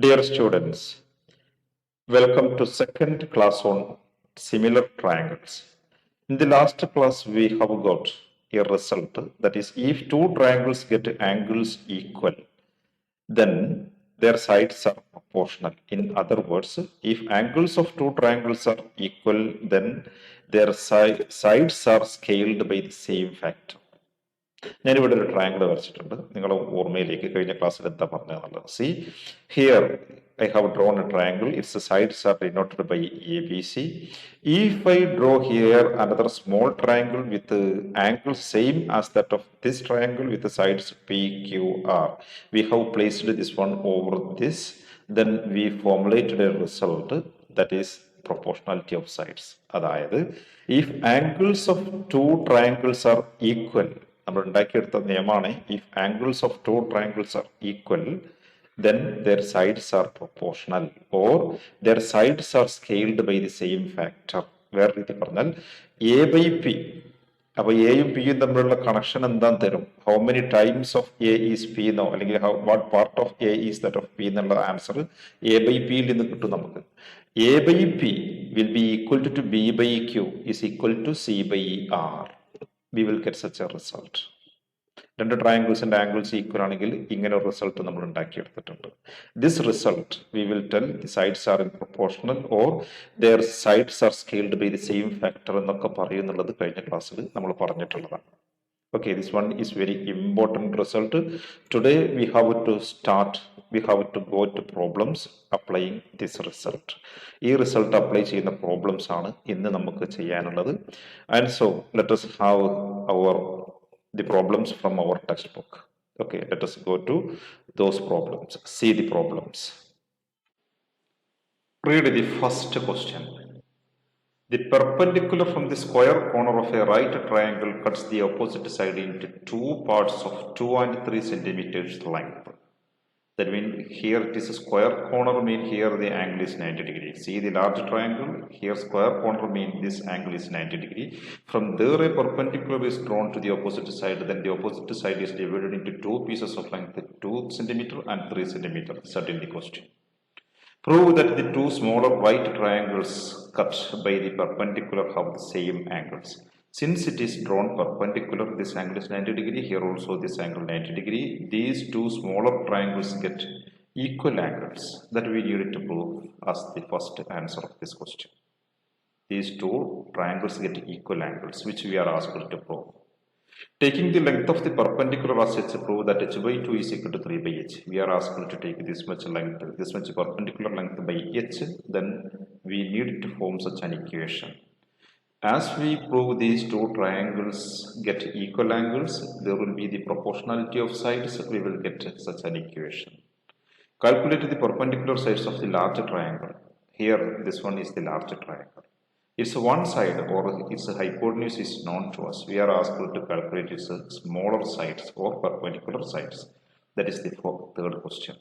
Dear students, welcome to second class on similar triangles. In the last class, we have got a result, that is, if two triangles get angles equal, then their sides are proportional. In other words, if angles of two triangles are equal, then their sides are scaled by the same factor. ഞാനിവിടെ ഒരു triangle വരച്ചിട്ടുണ്ട്. നിങ്ങളുടെ ഓർമ്മയിലേക്ക് കഴിഞ്ഞ ക്ലാസ്സിൽ എന്താ പറഞ്ഞതെന്നുള്ളത്. See, here I have drawn a triangle. Its sides are denoted by ABC. If I draw here another small triangle with angle same as that of this triangle with the sides PQR, we have placed this one over this. Then we formulated a result, that is proportionality of sides. അതായത് if angles of two triangles are equal, നമ്മൾ ഉണ്ടാക്കിയെടുത്ത നിയമമാണ്, if angles of two triangles are equal, then their sides are proportional or their sides are scaled by the same factor. വേറെ രീതി പറഞ്ഞാൽ A by P, അപ്പൊ എയും പിയും തമ്മിലുള്ള കണക്ഷൻ എന്താന്ന് തരും, how many times of A is P എന്നോ അല്ലെങ്കിൽ what part of A is that of P എന്നുള്ള ആൻസർ എ ബൈ പിയിൽ നിന്ന് കിട്ടും നമുക്ക്. A by P will be equal to B by Q is equal to C by R. We will get such a result. രണ്ട് ട്രയാങ്കിൾസിന്റെ angles equal ആണെങ്കിൽ ഇങ്ങനെ ഒരു result നമ്മൾ ഉണ്ടാക്കിയെടുത്തിട്ടുണ്ട്. This result we will tell the sides are in proportional or their sides are scaled by the same factor എന്നൊക്കെ പറയുന്നുള്ളത് കഴിഞ്ഞ ക്ലാസ്സിൽ നമ്മൾ പറഞ്ഞിട്ടുള്ളതാണ്. Okay, this one is very important result. Today we have to go to problems applying this result. ഈ result apply ചെയ്യുന്ന problems ആണ് ഇന്ന് നമുക്ക് ചെയ്യാനുള്ളത്. And so let us have the problems from our textbook. Okay, let us go to those problems. See the problems. Read the first question. The perpendicular from the square corner of a right triangle cuts the opposite side into two parts of 2 and 3 centimeters length. That means here it is a square corner, mean here the angle is 90 degree. See the large triangle, here square corner mean this angle is 90 degree. From there a perpendicular is drawn to the opposite side, then the opposite side is divided into two pieces of length 2 centimeter and 3 centimeter. Certainly the question. Prove that the two smaller right triangles cut by the perpendicular have the same angles. Since it is drawn perpendicular, this angle is 90 degree, here also this angle 90 degree. These two smaller triangles get equal angles. That we need to prove as the first answer of this question. These two triangles get equal angles, which we are asked to prove. Taking the length of the perpendicular as h, prove that h by 2 is equal to 3 by h. We are asked to take this much length, this much perpendicular length by h, then we need to form such an equation. As we prove these two triangles get equal angles, there will be the proportionality of sides, we will get such an equation. Calculate the perpendicular sides of the larger triangle. Here this one is the larger triangle. Its one side or its hypotenuse is known to us. We are asked to calculate its smaller sides or perpendicular sides. That is the third question.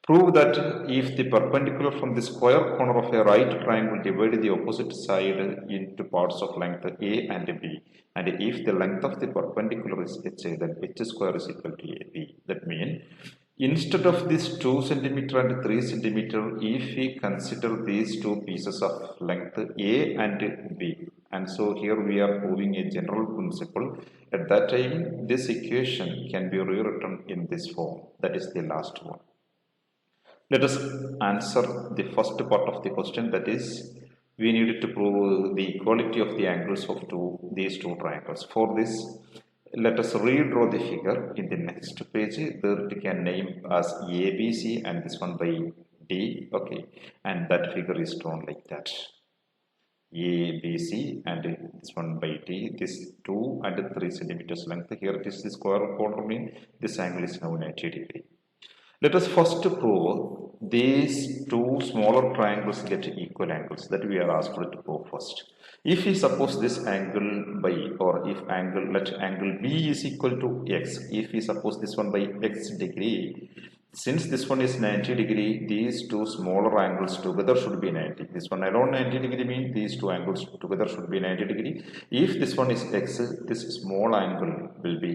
Prove that if the perpendicular from the square corner of a right triangle divide the opposite side into parts of length A and B, and if the length of the perpendicular is h, then h square is equal to AB. That means instead of this 2 centimeter and 3 centimeter, if we consider these two pieces of length A and B, and so here we are proving a general principle. At that time, this equation can be rewritten in this form. That is the last one. Let us answer the first part of the question, that is, we needed to prove the equality of the angles of these two triangles. For this, let us redraw the figure in the next page. There we can name as ABC and this one by D. Okay, and that figure is drawn like that. ABC and this one by D. This 2 and 3 centimeters length. Here it is the square corner, mean this angle is now 90 degree. Let us first prove these two smaller triangles get equal angles. That we are asked to prove first. If we suppose this angle by, or if angle, let angle B is equal to x. If we suppose this one by x degree, since this one is 90 degree, these two smaller angles together should be 90. This one alone 90 degree means these two angles together should be 90 degree. If this one is x, this small angle will be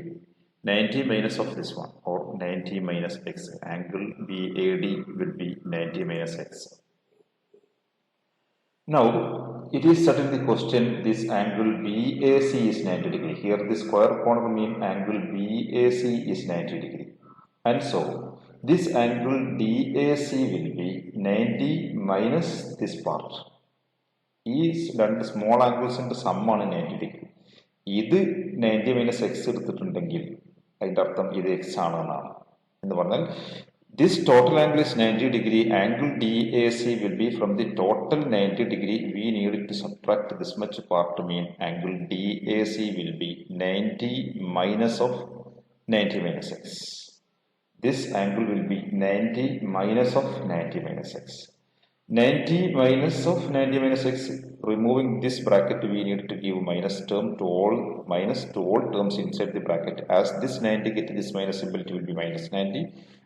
90 minus of this one, or 90 minus x. Angle BAD will be 90 minus x. Now, it is certainly the question, this angle BAC is 90 degree. Here the square corner mean angle BAC is 90 degree. And so, this angle DAC will be 90 minus this part. These small angles in the sum ആണ് 90 degree. ഇത് 90 minus x എടുത്തിട്ടുണ്ടെങ്കിൽ അതിൻ്റെ അർത്ഥം ഇത് x ആണെന്നാണ്. എന്ന് പറഞ്ഞാൽ this total angle is 90 degree. Angle DAC will be from the total 90 degree. We need to subtract this much part to mean angle DAC will be 90 minus of 90 minus x. This angle will be 90 minus of 90 minus x. 90 minus of 90 minus x, removing this bracket we need to give minus to all terms inside the bracket. As this 90 get this minus symbol, it will be minus 90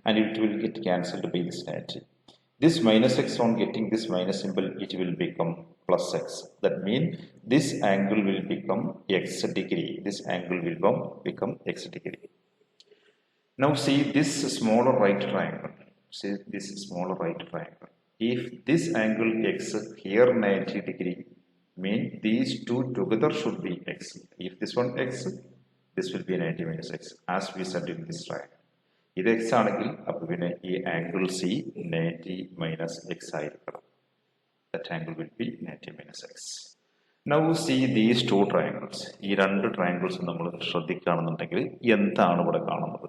and it will get cancelled by this 90. This minus x on getting this minus symbol, it will become plus x. That means this angle will become x degree. This angle will become x degree. Now see this smaller right triangle. See this smaller right triangle. If this angle x here 90 degree, mean these two together should be x. If this one x, this will be 90 minus x, as we said in this triangle. If x ആണെങ്കിൽ അപ്പോൾ പിന്നെ ഈ angle C 90 minus x ആയിരിക്കണം. That angle will be 90 minus x. Now see these two triangles. ഈ രണ്ട് triangles നമ്മൾ ശ്രദ്ധിക്കുകയാണെന്നുണ്ടെങ്കിൽ എന്താണ് ഇവിടെ കാണുന്നത്?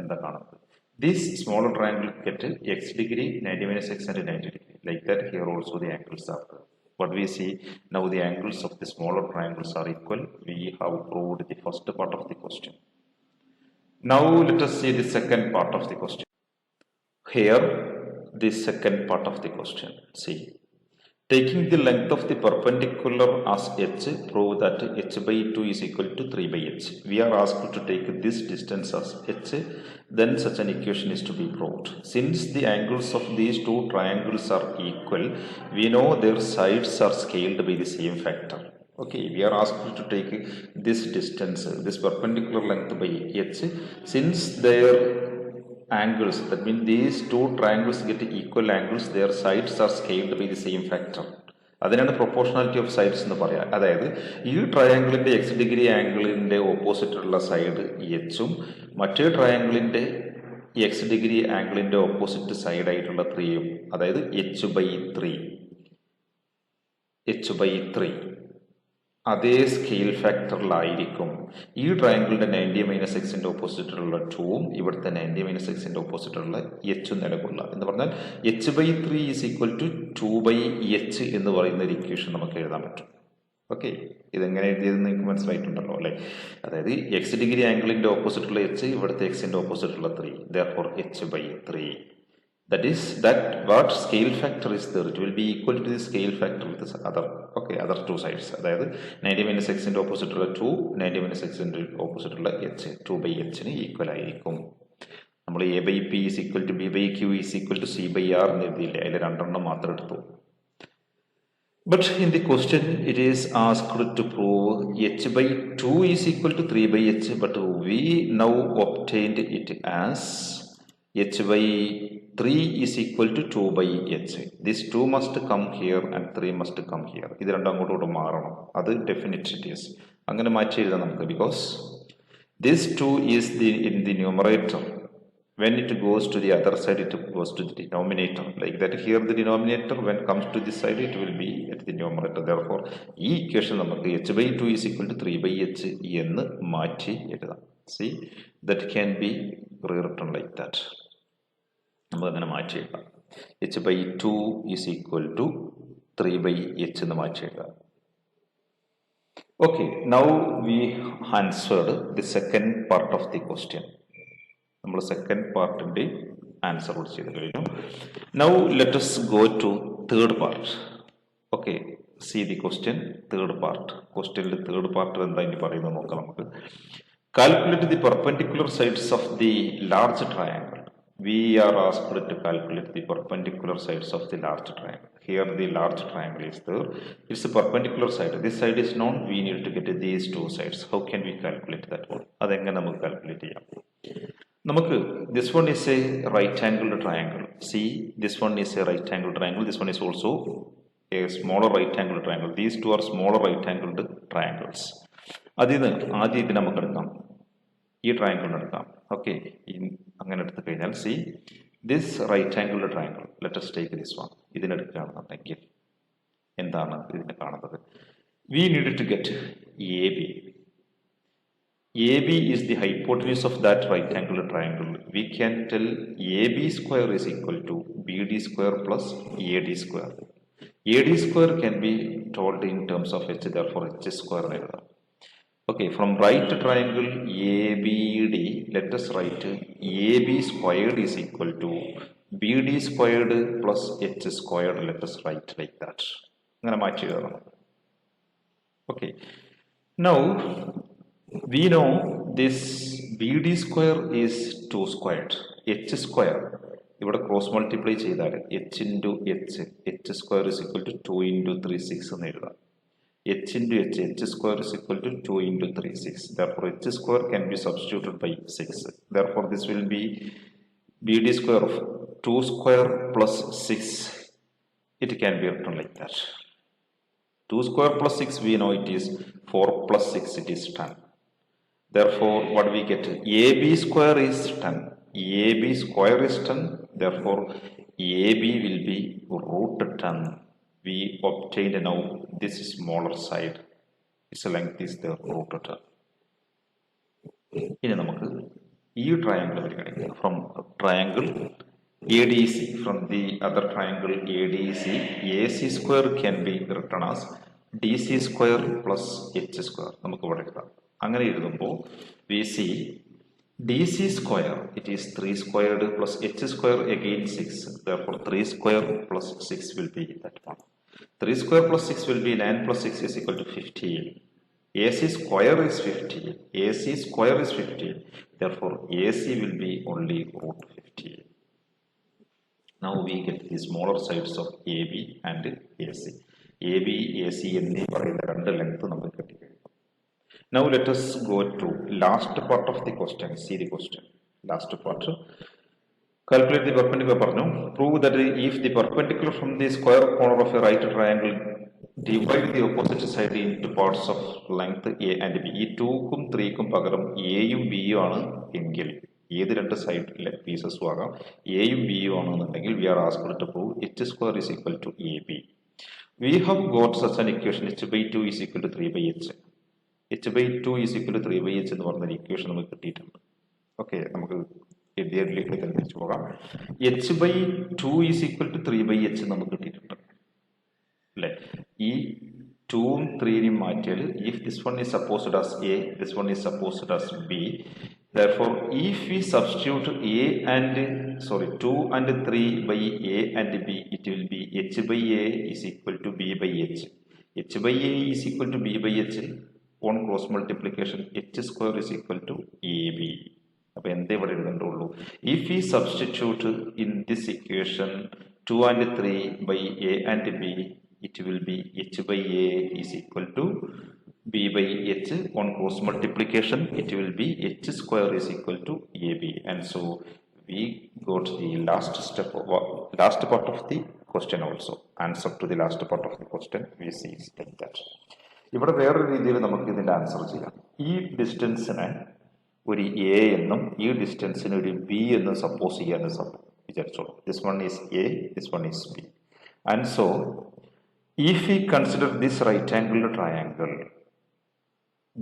എന്താ കാണുന്നത്? This smaller triangle get x degree, 90 minus x and 90 degree. Like that, here also the angles are there. What we see now, the angles of the smaller triangles are equal. We have proved the first part of the question. Now let us see the second part of the question. Here, the second part of the question. See, taking the length of the perpendicular as h, prove that h by 2 is equal to 3 by h. We are asked to take this distance as h, then such an equation is to be proved. Since the angles of these two triangles are equal, we know their sides are scaled by the same factor. Okay, we are asked to take this distance, this perpendicular length by h, since their angles, that means these two triangles get equal angles, their sides are scaled by the same factor. അതിനാണ് proportionality of sides എന്ന് പറയാം. അതായത് ഈ ട്രയാങ്കിളിന്റെ x degree ആംഗിളിന്റെ opposite ഉള്ള side എച്ചും മറ്റേ ട്രയാങ്കിളിന്റെ x degree ആംഗിളിന്റെ opposite side ആയിട്ടുള്ള 3യും, അതായത് h/3 അതേ സ്കെയിൽ ഫാക്ടറിലായിരിക്കും ഈ ട്രയാങ്കിളിന്റെ 90 മൈനസ് എക്സിന്റെ ഓപ്പോസിറ്റിലുള്ള 2ഉം ഇവിടുത്തെ 90 മൈനസ് എക്സിന്റെ ഓപ്പോസിറ്റിലുള്ള എച്ചും നിലകൊള്ളുക. എന്ന് പറഞ്ഞാൽ h/3 is equal to 2/h എന്ന് പറയുന്ന ഒരു ഇക്വേഷൻ നമുക്ക് എഴുതാൻ പറ്റും. ഓക്കെ, ഇതെങ്ങനെ എഴുതിയതെന്ന് നിങ്ങൾക്ക് മനസ്സിലായിട്ടുണ്ടല്ലോ അല്ലേ? അതായത് എക്സ് ഡിഗ്രി ആംഗിളിന്റെ ഓപ്പോസിറ്റുള്ള h, ഇവിടുത്തെ എക്സിന്റെ ഓപ്പോസിറ്റുള്ള 3, therefore h/3. That is that what scale factor is there, it will be equal to the scale factor with the other two sides. അതായത് 90 minus x ന്റെ ഓപ്പോസിറ്റ് ഉള്ള 2, 90 minus x ന്റെ opposite ഉള്ള h, 2/h ന് equal ആയിരിക്കും. നമ്മൾ a/p is equal to b/q is equal to c/r എന്ന് എഴുതിയില്ലേ, അതിൽ രണ്ടെണ്ണം മാത്രം എടുത്തു. But in the question it is asked to prove h/2 is equal to 3/h, but we now obtained it as h/3 is equal to 2/h. This 2 must come here and 3 must come here. ഇത് രണ്ടും അങ്ങോട്ടും മാറണം. അത് definite it is. അങ്ങനെ മാറ്റി എഴുതാം നമുക്ക്, because this 2 is in the numerator. When it goes to the other side, it goes to the denominator. Like that, here the denominator, when comes to this side, it will be at the numerator. Therefore, ഈ equation നമുക്ക് h/2 is equal to 3/h എന്ന് മാറ്റി എഴുതാം. See, that can be rewritten like that. നമുക്ക് അങ്ങനെ മാറ്റി എഴുതാം. h/2 is equal to 3/h എന്ന് മാറ്റി എഴുതാം. Okay, now we answered the second part of the question. നമ്മൾ സെക്കൻഡ് പാർട്ടിന്റെ ആൻസർ കൂടി ചെയ്ത് കഴിഞ്ഞു. Now let us go to third part. Okay, see the question, third part. ക്വസ്റ്റ്യനിൽ തേർഡ് പാർട്ട് എന്താ ഇനി പറയുന്നത് നോക്കാം നമുക്ക്. Calculate the perpendicular sides of the large triangle. we are asked to calculate the perpendicular sides of the large triangle. Here the large triangle is there. It's a perpendicular side. This side is known. We need to get these two sides. How can we calculate that one? അതെങ്ങനെ നമുക്ക് calculate ചെയ്യാം? This one is a right angled triangle. See, this one is a right angled triangle. This one is also a smaller right angled triangle. These two are smaller right angled triangles. അതിന് ആദ്യം ഇത് നമുക്ക് എടുക്കാം. ഈ triangle എടുക്കാം. Okay, അങ്ങനെ എടുത്തു കഴിഞ്ഞാൽ see this right angle triangle, let us take this one. ഇതിനെടുക്കുകയാണെന്നുണ്ടെങ്കിൽ എന്താണ് ഇതിനെ കാണുന്നത്? We needed to get AB. AB is the hypotenuse of that right angle triangle. We can tell AB square is equal to BD square plus AD square. AD square can be told in terms of H, therefore H square. Okay, from right triangle ABD, let us write AB squared is equal to BD squared plus H squared. Let us write like that. Okay, now we know this BD square is 2 squared. H square, ഇവിടെ cross multiply ചെയ്താൽ H into H square is equal to 2 into 3, 6 എന്ന് എഴുതാം. H into H square is equal to 2 into 3, 6. Therefore, H square can be substituted by 6. Therefore, this will be BD square of 2 square plus 6. It can be written like that. 2 square plus 6, we know it is 4 plus 6, it is 10. Therefore, what we get? AB square is 10. AB square is 10. Therefore, AB will be root 10. We obtained now this smaller side. Its length is the root 10. ഇനി നമുക്ക് ഈ triangle പരിഗണിക്കാം. From triangle ADC, from the other triangle ADC, AC square can be written as DC square plus H square. നമുക്ക് ഇവിടെ എഴുതാം. അങ്ങനെ എഴുതുമ്പോൾ we see DC square, it is 3 squared plus H square again 6. Therefore 3 square plus 6 will be that one. 3 square plus 6 will be 9 plus 6 is equal to 15. AC square is 15. AC square is 15. Therefore AC will be only root 15. Now we get the smaller sides of AB and AC. AB, AC എന്നീ പറയുന്ന രണ്ട് length നമുക്ക് കിട്ടിക്കഴിഞ്ഞു. Now let us go to last part of the question. See the question. Last part. Calculate the perpendicular പറഞ്ഞു. Prove that if the perpendicular from the square corner of a right triangle divide the opposite side into parts of length A and B. ഈ 2ക്കും 3ക്കും പകരം എയും ബിയും ആണ് എങ്കിൽ ഏത് രണ്ട് സൈഡിലെ പീസസും ആകാം, എയും ബിയും ആണെന്നുണ്ടെങ്കിൽ we are asked to prove H square is equal to AB. We have got such an equation H by 2 is equal to 3 by H. H by 2 is equal to 3 by H എന്ന് പറഞ്ഞ equation നമുക്ക് കിട്ടിയിട്ടുണ്ട്. Okay, നമുക്ക് എഴുതിയതിലേക്ക് തിരിച്ചു പോകാം. H by 2 is equal to 3 by H നമുക്ക് കിട്ടിയിട്ടുണ്ട് അല്ലേ? ഈ 2ഉം 3നെയും മാറ്റിയാൽ if this one is supposed as A, this one is supposed as B. Therefore, if we substitute 2 and 3 by A and B, it will be H by A is equal to B by H. H by A is equal to B by H. On cross multiplication, H square is equal to AB. അപ്പോൾ എന്തേ ഇവിടെ എഴുതേണ്ടുള്ളൂ? If we substitute in this equation 2 and 3 by A and B, it will be H by A is equal to B by H. On cross multiplication, it will be H square is equal to AB. And so we got the last part of the question also. Answer to the last part of the question we see is like that. ഇവിടെ വേറൊരു രീതിയിൽ നമുക്ക് ഇതിൻ്റെ answer ചെയ്യാം. ഈ ഡിസ്റ്റൻസിനെ ഒരു A എന്നും ഈ ഡിസ്റ്റൻസിന് ഒരു ബി എന്നും സപ്പോസ് ചെയ്യാന്ന് വിചാരിച്ചോളൂ. This one is A, this one is B. And so if you consider this right angle triangle,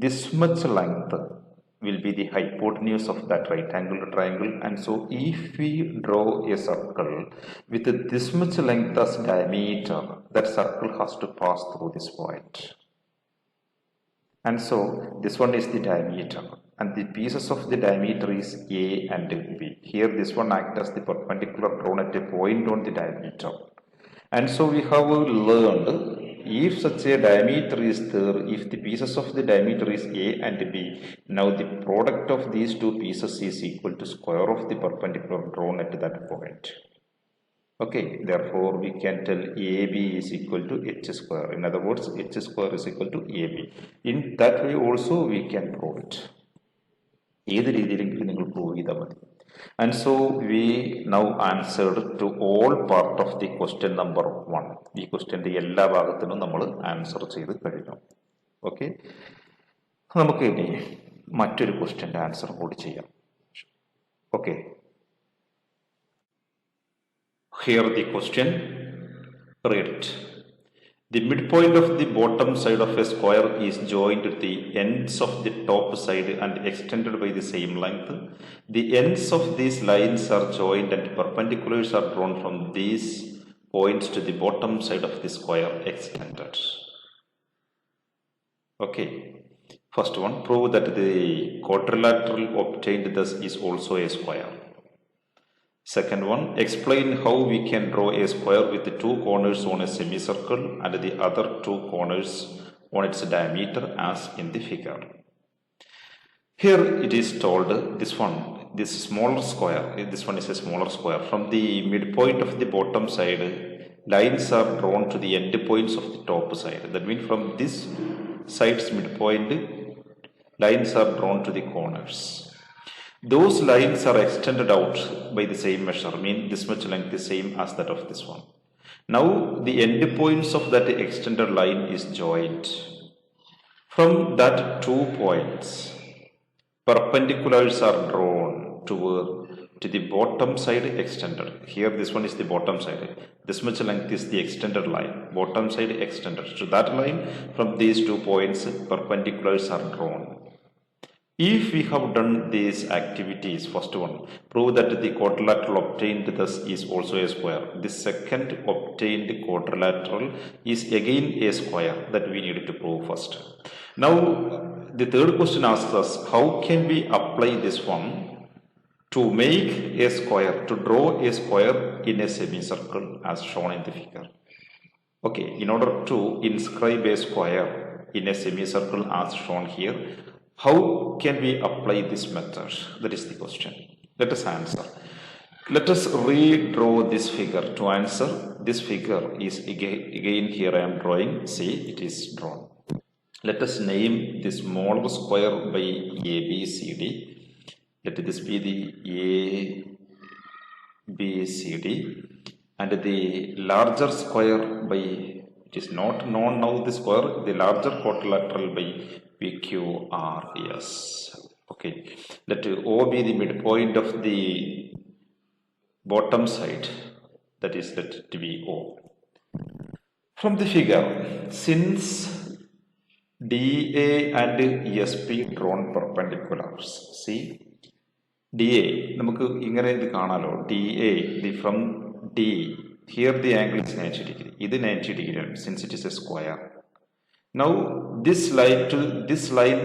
this much length will be the hypotenuse of that right angle triangle. And so if we draw a circle with this much length as diameter, that circle has to pass through this point. And so this one is the diameter and the pieces of the diameter is A and B. Here this one acts as the perpendicular drawn at a point on the diameter. And so we have learned if such a diameter is there, if the pieces of the diameter is A and B, now the product of these two pieces is equal to square of the perpendicular drawn at that point. Okay, therefore we can tell AB is equal to H square. In other words, H square is equal to AB. In that way also we can prove it. ഏത് രീതിയിലെങ്കിലും നിങ്ങൾ prove ചെയ്താൽ മതി. And so we now answered to all part of the question number 1. ഈ ക്വസ്റ്റ്യൻ്റെ എല്ലാ ഭാഗത്തിനും നമ്മൾ answer ചെയ്ത് കഴിഞ്ഞു. ഓക്കെ, നമുക്ക് ഇനി മറ്റൊരു ക്വസ്റ്റ്യൻ്റെ ആൻസർ കൂടി ചെയ്യാം. Okay, here the question, read it. The midpoint of the bottom side of a square is joined to the ends of the top side and extended by the same length. The ends of these lines are joined and perpendiculars are drawn from these points to the bottom side of the square extended. Okay, first one, prove that the quadrilateral obtained thus is also a square. Second one, explain how we can draw a square with the two corners on a semicircle and the other two corners on its diameter as in the figure. Here it is told this smaller square, this one is a smaller square. From the midpoint of the bottom side, lines are drawn to the end points of the top side. That means from this side's midpoint, lines are drawn to the corners. Those lines are extended out by the same measure, mean this much length is same as that of this one. Now the end points of that extended line is joined. From that 2 points, perpendiculars are drawn to the bottom side extended. Here this one is the bottom side. This much length is the extended line. Bottom side extended. To that line, from these 2 points, perpendiculars are drawn. If we have done these activities, first one, prove that the quadrilateral obtained thus is also a square. The second obtained quadrilateral is again a square that we need to prove first. Now, the third question asks us, how can we apply this one to make a square, to draw a square in a semicircle as shown in the figure. Okay, in order to inscribe a square in a semicircle as shown here, how can we apply this method? That is the question. Let us answer. Let us redraw this figure. To answer, this figure is again here I am drawing. See, it is drawn. Let us name the smaller square by ABCD. Let this be the ABCD, and the larger square by, it is not known now the square, the larger quadrilateral by PQRS. Okay, let O be the midpoint of the bottom side, that is let it be O. From the figure, since DA and SP drawn perpendiculars, see, DA, നമുക്ക് ഇങ്ങനെ ഇത് കാണാലോ, DA, from D, here the angle is 90 degree, ഇത് 90 degree since it is a square. Now this line to this line,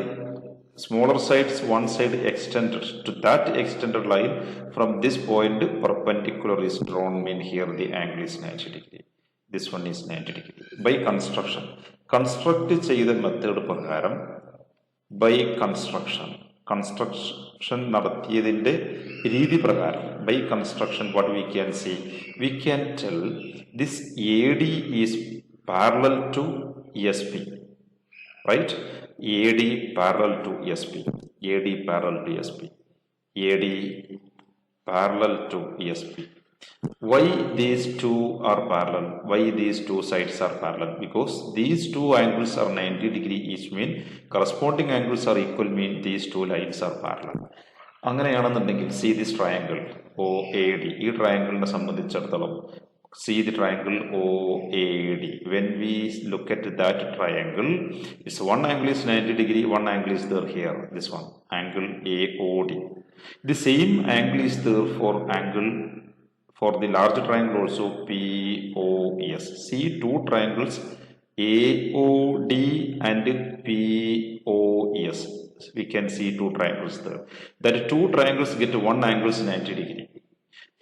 smaller sides one side extended to that extended line, from this point perpendicular is drawn, mean here the angle is 90 degree. This one is 90 degree. By construction, construct ചെയ്ത method പ്രകാരം, by construction നടത്തിയതിൻ്റെ രീതി പ്രകാരം, by construction what we can see, we can tell this AD is parallel to SP, right? AD parallel to SP, AD parallel to SP, AD parallel to SP. Why these two are parallel? Why these two sides are parallel? Because these two angles are 90 degree each, mean corresponding angles are equal, mean these two lines are parallel. അങ്ങനെയാണെന്നുണ്ടെങ്കിൽ see this triangle OAD, ഈ ട്രയാങ്കിളിനെ സംബന്ധിച്ചിടത്തോളം see the triangle OAD. When we look at that triangle, this one angle is 90 degree, one angle is there here, this one, angle AOD. The same angle is there for the larger triangle also, POS. See two triangles AOD and POS. We can see two triangles there. That two triangles get one angle is 90 degree.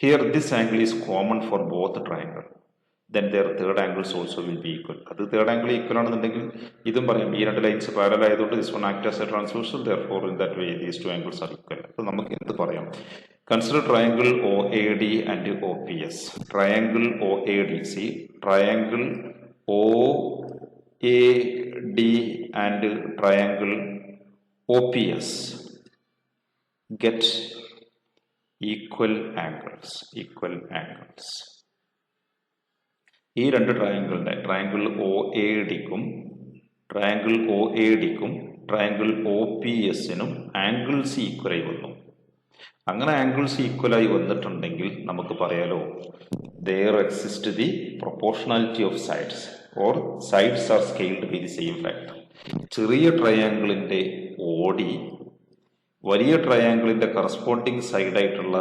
Here this angle is common for both triangles. then their third angles also will be equal. അത് third angle equal ആണെന്നുണ്ടെങ്കിൽ ഇതും പറയാം ഈ രണ്ട് lines parallel ആയതുകൊണ്ട് this one act as a transversal, therefore in that way these two angles are equal. അപ്പോൾ നമുക്ക് എന്ത് പറയാം? Consider triangle OAD and OPS. Triangle OAD, see triangle OAD and triangle OPS get equal angles. ഈ രണ്ട് triangle OADക്കും triangle OPSനും angles ഈക്വലായി വന്നു. അങ്ങനെ angles ഈക്വലായി വന്നിട്ടുണ്ടെങ്കിൽ നമുക്ക് പറയാലോ there exists the proportionality of sides or sides are scaled by the same factor. ചെറിയ ട്രയാങ്കിളിന്റെ OD വലിയ ട്രയാങ്കിളിന്റെ കറസ്പോണ്ടിങ് സൈഡായിട്ടുള്ള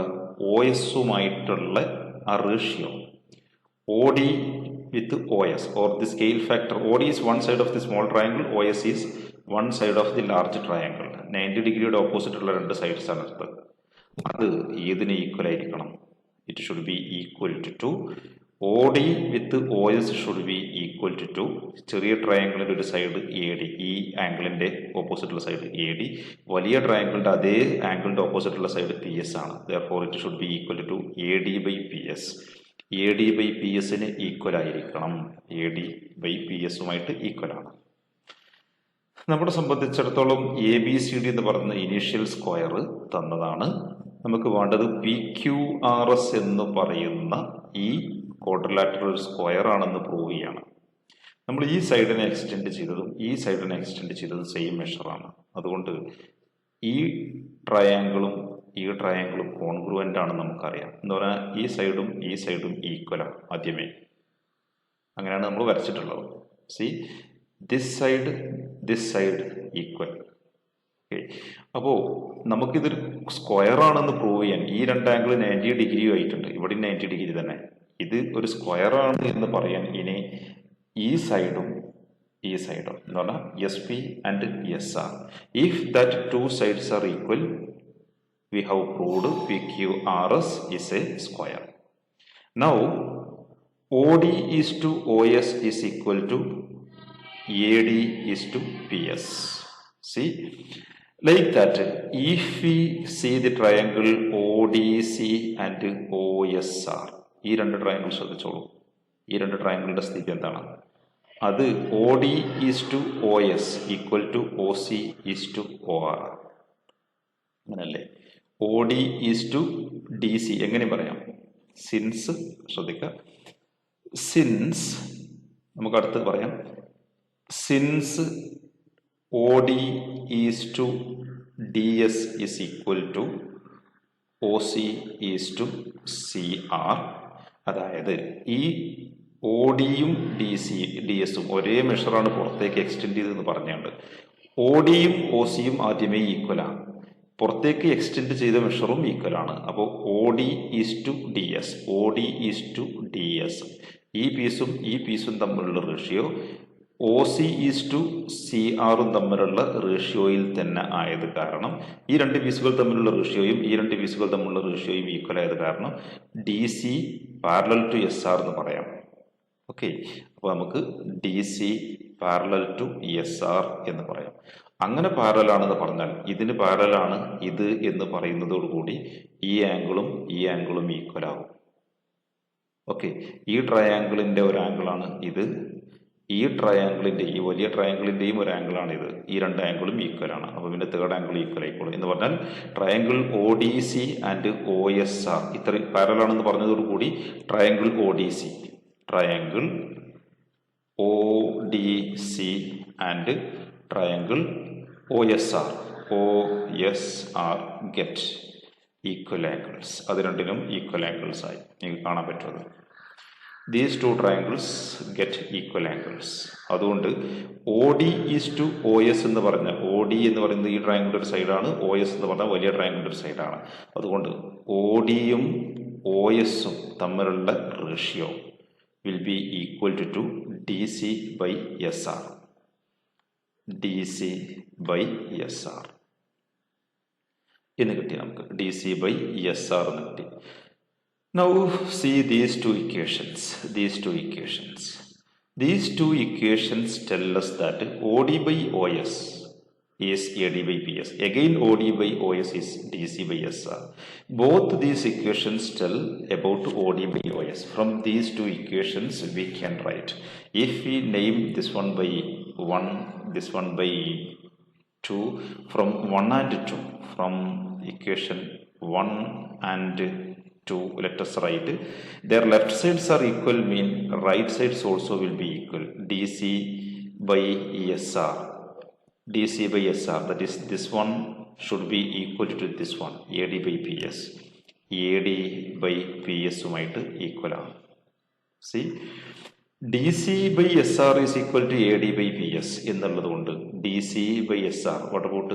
OSുമായിട്ടുള്ള ആ ratio OD with OS or the scale factor. OD is one side of the small triangle, OS is one side of the large triangle. 90 ഡിഗ്രിയുടെ opposite ഉള്ള രണ്ട് sides ആണ് എടുത്തത്. അത് ഏതിന് ഈക്വൽ ആയിരിക്കണം? It should be equal to OD with OS should be equal to ചെറിയ ട്രയാങ്കിളിൻ്റെ ഒരു സൈഡ് AD, ഈ ആംഗിളിൻ്റെ ഓപ്പോസിറ്റുള്ള സൈഡ് AD, വലിയ ട്രയാങ്കിളിൻ്റെ അതേ ആംഗിളിൻ്റെ ഓപ്പോസിറ്റുള്ള സൈഡ് PS ആണ്. therefore it should be equal to AD by PS. AD by PSന് ഈക്വൽ ആയിരിക്കണം. AD by PSുമായിട്ട് ഈക്വൽ ആണ്. നമ്മളെ സംബന്ധിച്ചിടത്തോളം ABCD എന്ന് പറയുന്ന ഇനീഷ്യൽ സ്ക്വയർ തന്നതാണ്. നമുക്ക് വേണ്ടത് PQRS എന്ന് പറയുന്ന ഈ ക്വാഡ്രിലാറ്ററൽ സ്ക്വയർ ആണെന്ന് പ്രൂവ് ചെയ്യണം. നമ്മൾ ഈ സൈഡിനെ എക്സ്റ്റെൻഡ് ചെയ്തതും ഈ സൈഡിനെ എക്സ്റ്റെൻഡ് ചെയ്തതും സെയിം മെഷറാണ്. അതുകൊണ്ട് ഈ ട്രയാങ്കിളും കോൺഗ്രുവൻ്റ് ആണെന്ന് നമുക്കറിയാം. എന്ന് പറഞ്ഞാൽ ഈ സൈഡും ഈക്വലാണ് ആദ്യമേ. അങ്ങനെയാണ് നമ്മൾ വരച്ചിട്ടുള്ളത്. See this side equal. Okay, അപ്പോൾ നമുക്കിതൊരു സ്ക്വയർ ആണെന്ന് പ്രൂവ് ചെയ്യാൻ ഈ രണ്ട് ആംഗിൾ 90 ഡിഗ്രിയും ആയിട്ടുണ്ട്. ഇവിടെ 90 ഡിഗ്രി തന്നെ. ഇത് ഒരു സ്ക്വയർ ആണ് എന്ന് പറയാൻ ഇനി ഈ സൈഡും എന്ന് പറഞ്ഞാൽ SP and SR. If that two sides are equal, we have proved PQRS is a square. Now OD is to OS is equal to AD is to PS. See, like that, if we see the triangle ODC and OSR, ഈ രണ്ട് triangle ശ്രദ്ധിച്ചോളൂ. ഈ രണ്ട് ട്രയാങ്കിളിന്റെ സ്ഥിതി എന്താണ്? അത് OD is to OS equal to OC is to OR. അങ്ങനല്ലേ? OD is to DC എങ്ങനെ പറയാം? സിൻസ് ശ്രദ്ധിക്കുക. സിൻസ് നമുക്ക് അടുത്ത് പറയാം. Since OD is to DS is equal to OC is to CR. അതായത് ഈ ODയും DSും ഒരേ മെഷറാണ് പുറത്തേക്ക് എക്സ്റ്റെൻഡ് ചെയ്തതെന്ന് പറഞ്ഞുകൊണ്ട് ODയും OCയും ആദ്യമേ ഈക്വലാണ്. പുറത്തേക്ക് എക്സ്റ്റെൻഡ് ചെയ്ത മെഷറും ഈക്വലാണ്. അപ്പോൾ OD ഈസ് ടു DS, ഈ പീസും തമ്മിലുള്ള റേഷ്യോ OC ഈസ് ടു CRും തമ്മിലുള്ള റേഷ്യോയിൽ തന്നെ ആയത് കാരണം ഈ രണ്ട് പീസുകൾ തമ്മിലുള്ള റേഷ്യോയും ഈക്വൽ ആയത് കാരണം DC പാരലൽ ടു SR എന്ന് പറയാം. ഓക്കെ, അപ്പോൾ നമുക്ക് DC പാരലൽ ടു SR എന്ന് പറയാം. അങ്ങനെ പാരലാണെന്ന് പറഞ്ഞാൽ ഇതിന് പാരലാണ് ഇത് എന്ന് പറയുന്നതോടുകൂടി ഈ ആംഗിളും ഈക്വൽ ആകും. ഓക്കെ, ഈ ട്രയാങ്കിളിന്റെ ഒരു ആംഗിളാണ് ഇത്, ഈ വലിയ ട്രയാങ്കിളിന്റെയും ഒരു ആംഗിളാണ് ഇത്. ഈ രണ്ട് ആംഗിളും ഈക്വൽ ആണ്. അപ്പോൾ പിന്നെ തേർഡ് ആംഗിൾ ഈക്വൽ ആയിക്കോളും എന്ന് പറഞ്ഞാൽ ട്രയാങ്കിൾ ODC ആൻഡ് OSR ഇത്രയും പാരലാണെന്ന് പറഞ്ഞതോടുകൂടി triangle ODC and triangle OSR get equal angles. അത് രണ്ടിനും ഈക്വൽ ആംഗിൾസ് ആയി നിങ്ങൾക്ക് കാണാൻ പറ്റുന്നത്. These two triangles get equal angles. അതുകൊണ്ട് OD is to OS എന്ന് പറഞ്ഞ OD എന്ന് പറയുന്നത് ഈ ട്രയാങ്കിളിന്റെ ഒരു സൈഡാണ്, OS എന്ന് പറഞ്ഞാൽ വലിയ ട്രയാങ്കിളിന്റെ ഒരു സൈഡാണ്. അതുകൊണ്ട് ODയും OSും തമ്മിലുള്ള ratio will be equal to DC by SR. എന്ന് കിട്ടി നമുക്ക്. DC by SR എന്ന് കിട്ടി. Now see these two equations. These two equations tell us that OD by OS is AD by PS. Again, OD by OS is DC by SR. Both these equations tell about OD by OS. From these two equations, we can write. If we name this one by 1, this one by 2, from 1 and 2, from equation 1 and 2, let us write their left sides are equal, mean right sides also will be equal. DC by SR, that is this one should be equal to this one, AD by PS. AD by PS ഉമായിട്ട് equal ആണ്. See, DC by SR is equal to AD by PS എന്നുള്ളത് കൊണ്ട് DC by SR, what about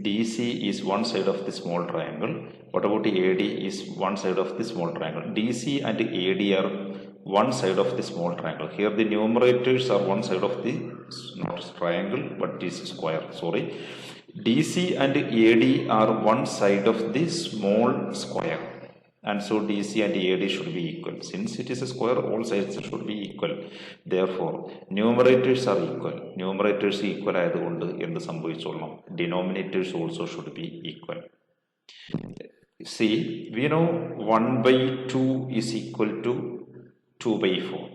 DC is one side of the small triangle. What about AD is one side of the small triangle. DC and AD are one side of the small triangle. Here the numerators are one side of the not triangle but this square. Sorry. DC and AD are one side of the small square. And so DC and AD should be equal. Since it is a square, all sides should be equal. Therefore, numerators are equal. Numerators equal ആയതുകൊണ്ട് എന്ത് സംഭവിച്ചോളണം? Denominators also should be equal. See, we know 1 by 2 is equal to 2 by 4.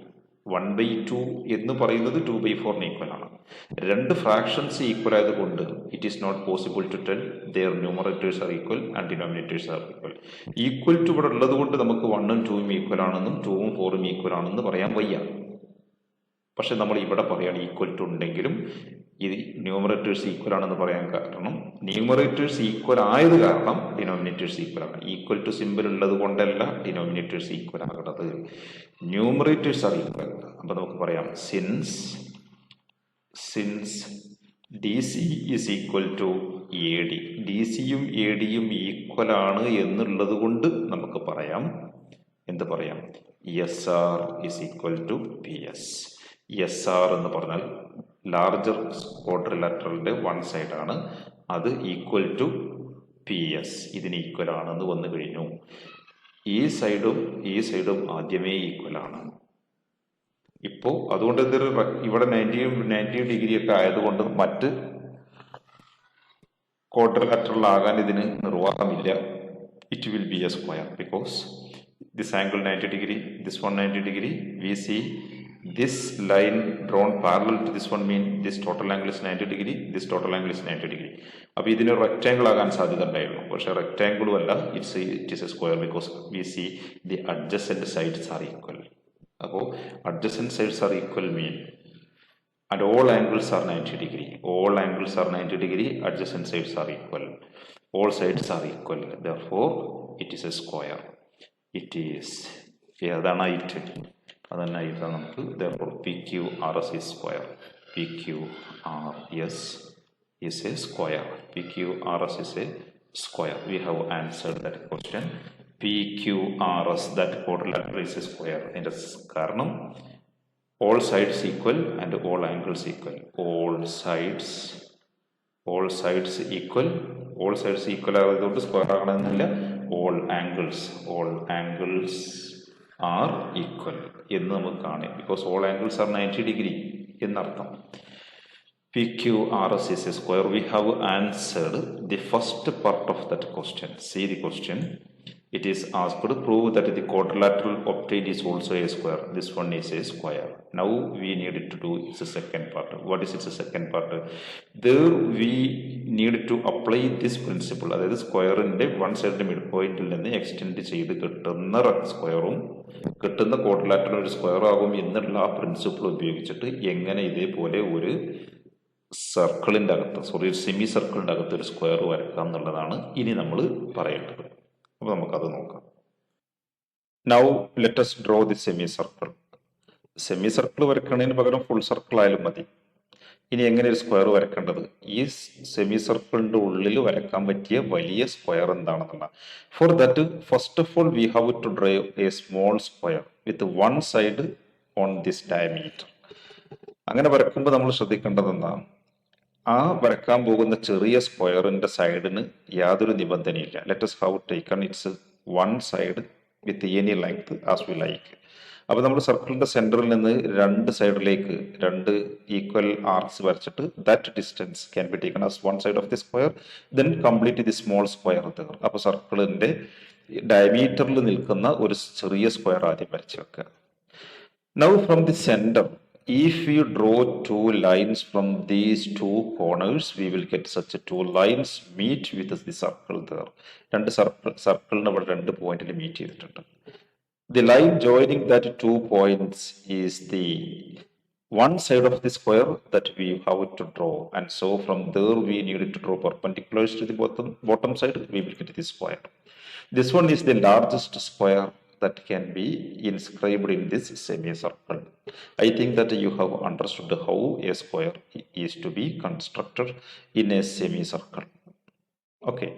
1 by 2 എന്ന് പറയുന്നത് 2 by 4 equal ആണ്. രണ്ട് fractions equal ആയതുകൊണ്ട് it is not possible to tell their numerators are equal and denominators are equal. Equal to ഇവിടെ ഉള്ളത് കൊണ്ട് നമുക്ക് 1ഉം 2ഉം equal ആണെന്നും 2ഉം 4ഉം ഈക്വൽ ആണെന്ന് പറയാൻ വയ്യ. പക്ഷെ നമ്മൾ ഇവിടെ പറയുകയാണ് ഈക്വൽ ടു ഉണ്ടെങ്കിലും ഈ ന്യൂമറേറ്റേഴ്സ് ഈക്വൽ ആണെന്ന് പറയാൻ കാരണം ന്യൂമറേറ്റേഴ്സ് ഈക്വൽ ആയത് കാരണം ഡിനോമിനേറ്റേഴ്സ് ഈക്വൽ ആണ്. ഈക്വൽ ടു സിമ്പിൾ ഉള്ളത് കൊണ്ടല്ല ഡിനോമിനേറ്റേഴ്സ് ഈക്വൽ ആകുന്നത്, ന്യൂമറേറ്റേഴ്സ് ആർ ഈക്വൽ. അപ്പൊ നമുക്ക് പറയാം since DC is equal to AD, DCയും ADയും ഈക്വൽ ആണ് എന്നുള്ളത് കൊണ്ട് നമുക്ക് പറയാം എന്ത് പറയാം, SR is equal to PS. SR എന്ന് പറഞ്ഞാൽ ലാർജർ ക്വാഡ്രിലാറ്ററലിന്റെ വൺ സൈഡ് ആണ്, അത് ഈക്വൽ ടു PS, ഇതിന് ഈക്വൽ ആണെന്ന് വന്നു കഴിഞ്ഞു. ഈ സൈഡും ആദ്യമേ ഈക്വൽ ആണ്. ഇപ്പോ അതുകൊണ്ട് ഇവിടെ 90 ഡിഗ്രി ഒക്കെ ആയതുകൊണ്ട് മറ്റ് ക്വാഡ്രിലാറ്ററൽ ആകാൻ ഇതിന് നിർവാഹമില്ല. It will be a square because this angle 90 degree, this one 90 degree, we see this line drawn parallel to this one mean this total angle is 90 degree, this total angle is 90 degree. അപ്പോൾ ഇതിന് rectangle ആകാൻ സാധ്യത ഉണ്ടായിരുന്നു, പക്ഷെ റെക്റ്റാങ്കിളും അല്ല, it is a square because we see the adjacent sides are equal. അപ്പോൾ adjacent sides are equal mean and all angles are 90 degree. All angles are 90 degree, adjacent sides are equal. All sides are equal. Therefore, it is a square. It is ഏതാണായിട്ട് അതന്നായിട്ട് നമുക്ക് therefore PQRS is square. PQRS is a square. PQRS is a square. We have answered that question. PQRS, that quadrilateral is a square. അതിൻ്റെ കാരണം all sides equal and all angles equal. All sides equal. All sides equal ആയതുകൊണ്ട് square ആകണമെന്നില്ല. All angles are equal എന്ന് നമുക്ക് കാണാം. Because all angles are 90 degree എന്നർത്ഥം. PQRS is a square. We have answered the first part of that question. See the question. It is asked to prove that the quadrilateral obtained is also a square. This one is a square. Now we need to do its second part. What is its second part? There we need to apply this principle. അതായത് സ്ക്വയറിന്റെ one സൈഡിന്റെ mid പോയിന്റിൽ നിന്ന് extend ചെയ്ത് കിട്ടുന്ന സ്ക്വയറും കിട്ടുന്ന quadrilateral ഒരു square ആകും എന്നുള്ള ആ പ്രിൻസിപ്പിൾ ഉപയോഗിച്ചിട്ട് എങ്ങനെ ഇതേപോലെ ഒരു സർക്കിളിന്റെ അകത്ത് സെമി സർക്കിളിന്റെ അകത്ത് ഒരു സ്ക്വയർ വരക്കാം എന്നുള്ളതാണ് ഇനി നമ്മൾ പറയേണ്ടത്. അപ്പോൾ നമുക്കത് നോക്കാം. Now let us draw the semi circle. Semi circle വരയ്ക്കുന്നതിന് പകരം ഫുൾ സർക്കിൾ ആയാലും മതി. ഇനി എങ്ങനെ ഒരു സ്ക്വയർ വരക്കേണ്ടത്? ഈ സെമി സർക്കിളിന്റെ ഉള്ളിൽ വരക്കാൻ പറ്റിയ വലിയ സ്ക്വയർ എന്താണെന്നുള്ള. For that first of all we have to draw a small square with one side on this diameter. അങ്ങനെ വരക്കുമ്പോൾ നമ്മൾ ശ്രദ്ധിക്കേണ്ടത് എന്താ, ആ വരക്കാൻ പോകുന്ന ചെറിയ സ്ക്വയറിന്റെ സൈഡിന് യാതൊരു നിബന്ധനയില്ല. Let us have taken its one side with any length as we like. അപ്പോൾ നമ്മൾ സർക്കിളിന്റെ സെന്ററിൽ നിന്ന് രണ്ട് സൈഡിലേക്ക് രണ്ട് ഈക്വൽ ആർക്സ് വരച്ചിട്ട് that distance can be taken as one side of the square then complete the small square there. അപ്പോൾ സർക്കിളിന്റെ ഡയമീറ്ററിൽ നിൽക്കുന്ന ഒരു ചെറിയ സ്ക്വയർ ആദ്യം വരച്ച് വെക്കുക. Now from the center, if we draw two lines from these two corners, we will get such two lines meet with the circle there. രണ്ട് സർക്കിളിന് ഇവിടെ രണ്ട് പോയിന്റിൽ മീറ്റ് ചെയ്തിട്ടുണ്ട്. The line joining that two points is the one side of the square that we have to draw, and so from there we needed to draw perpendiculars to the bottom side. We will get the square. This one is the largest square that can be inscribed in this semicircle. I think that you have understood how a square is to be constructed in a semicircle. Okay,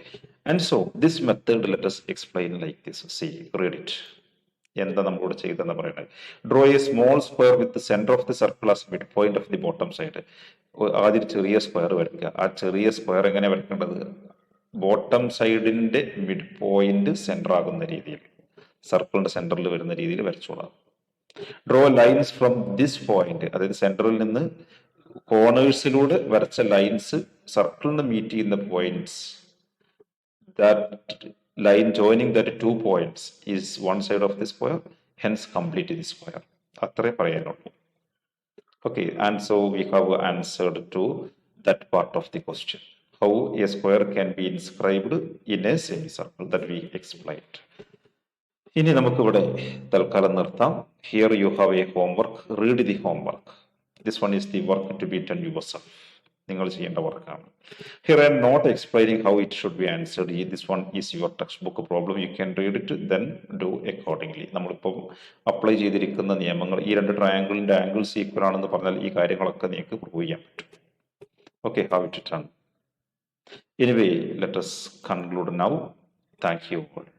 and so this method, let us explain like this. See, read it. എന്താ നമ്മളോട് ചെയ്തെന്ന് പറയുന്നത്, draw a small square with centre of the circle as mid point of the bottom side. ആദ്യം ചെറിയ square വരയ്ക്കുക. ആ ചെറിയ square എങ്ങനെ വരയ്ക്കേണ്ടത്, ബോട്ടം സൈഡിന്റെ മിഡ് പോയിന്റ് സെന്റർ ആകുന്ന രീതിയിൽ, സർക്കിളിന്റെ സെന്ററിൽ വരുന്ന രീതിയിൽ വരച്ചോളാം. Draw lines from this point, അതായത് സെന്ററിൽ നിന്ന് കോർണേഴ്സിലൂടെ വരച്ച ലൈൻസ് സർക്കിളിന് മീറ്റ് ചെയ്യുന്ന points, that line joining that two points is one side of the square, hence complete the square. അത്രേ പറയാനുള്ളൂ. Okay, and so we have answered to that part of the question, how a square can be inscribed in a semicircle, that we explained. ഇനി നമുക്കിവിടെ തൽക്കാലം നിർത്താം. Here you have a homework. Read the homework. This one is the work to be done yourself. നിങ്ങൾ ചെയ്യേണ്ട വർക്കാണ്. Here I am not explaining how it should be answered. This one is your textbook problem. You can read it, then do accordingly. നമ്മളിപ്പോൾ apply ചെയ്തിരിക്കുന്ന നിയമങ്ങൾ, ഈ രണ്ട് ട്രയാങ്കിളിന്റെ angles equal ആണെന്ന് പറഞ്ഞാൽ ഈ കാര്യങ്ങളൊക്കെ നിങ്ങൾക്ക് പ്രൂവ് ചെയ്യാൻ പറ്റും. Okay, how it done. Anyway, let us conclude now. Thank you all.